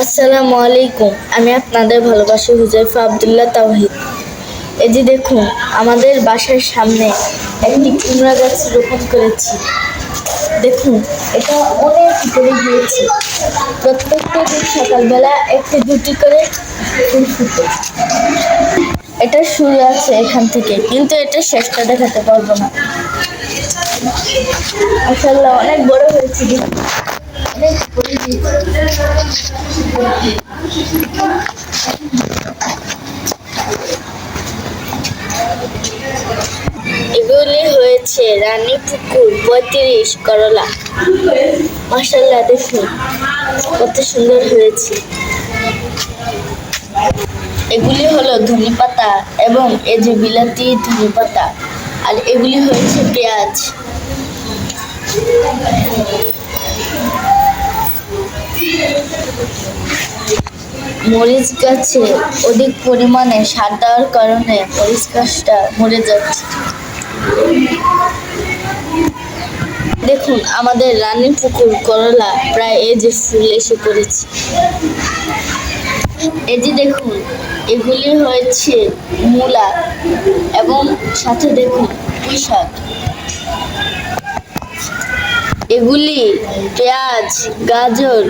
আসসালামু আলাইকুম। আমি আপনাদের ভালোবাসি হুজাইফা আব্দুল্লাহ তাওহিদ। এই যে দেখুন, আমাদের বাসার সামনে একটি কুমড়া গাছ রোপণ করেছি। দেখুন, এটা অনেক উপরে গিয়েছে। প্রত্যেকটা দিন সকালবেলা একটি দুটি করে ফুল ফুটে। এটা শুরু আছে এখান থেকে, কিন্তু এটা শেষটা দেখাতে পারবো না। মাশাআল্লাহ, অনেক বড় হয়েছে। অনেক উপরে গিয়েছে। এগুলি হয়েছে রানী পুকুর ৩৫ করলা। মাশাআল্লাহ, দেখুন কত সুন্দর হয়েছে। এগুলি হলো ধনেপাতা এবং এই যে বিলাতি ধনেপাতা, আর এগুলি হয়েছে পেঁয়াজ। মরিচ গাছে অধিক পরিমাণে সার দেওয়ার কারণে মরিচ গাছটা মরে যাচ্ছে। দেখুন, আমাদের রানী পুকুর করলা প্রায় এই যে ফুল এসে পড়েছে। এই যে দেখুন, এগুলি হয়েছে মূলা এবং সাথে দেখুন পুঁই শাক। এগুলি পেঁয়াজ, গাজর,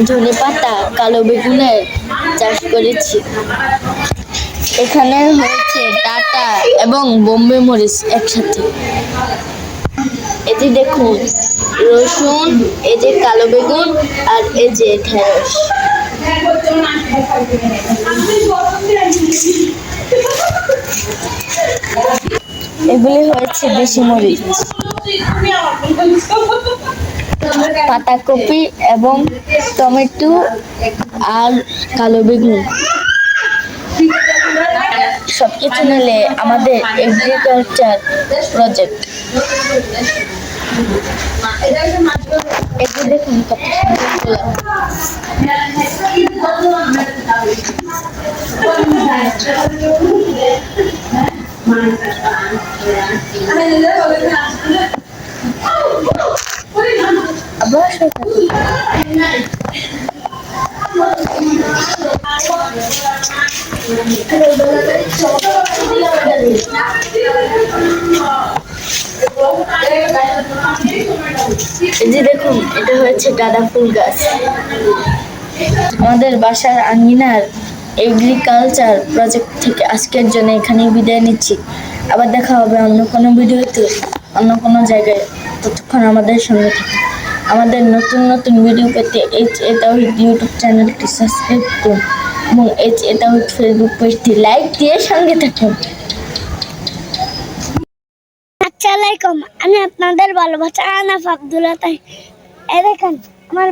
ধনেপাতা, কালো বেগুনের চাষ করেছি। এখানে হয়েছে ডাঁটা এবং বোম্বে মরিচ একসাথে। এই যে দেখুন রসুন, এই যে কালো বেগুন, আর এই যে ঢেঁড়স। এগুলি হয়েছে দেশি মরিচ, পাতাকপি এবং টমেটো আর কালো বেগুন। সবকিছু মিলে আমাদের এগ্রিকালচার প্রজেক্ট। এই যে দেখুন কত আবার এই যে দেখুন, এটা হয়েছে গাঁদা ফুল গাছ। আমাদের বাসার আঙ্গিনার এগ্রিকালচার প্রজেক্ট থেকে আজকের জন্য এখানেই বিদায় নিচ্ছি। আবার দেখা হবে অন্য কোনো ভিডিওতে, অন্য কোনো জায়গায়। ততক্ষণ আমাদের সঙ্গে থাকুন। আমাদের নতুন নতুন ভিডিও পেতে HA তাওহিদ ইউটিউব চ্যানেলটি সাবস্ক্রাইব করুন এবং HA তাওহিদ ফেসবুক পেজটি লাইক দিয়ে সঙ্গে থাকুন। আসসালামু আলাইকুম। আমি আপনাদের ভালোবাসা আনাফ আব্দুল্লাহ তাওহিদ। এই দেখেন আমার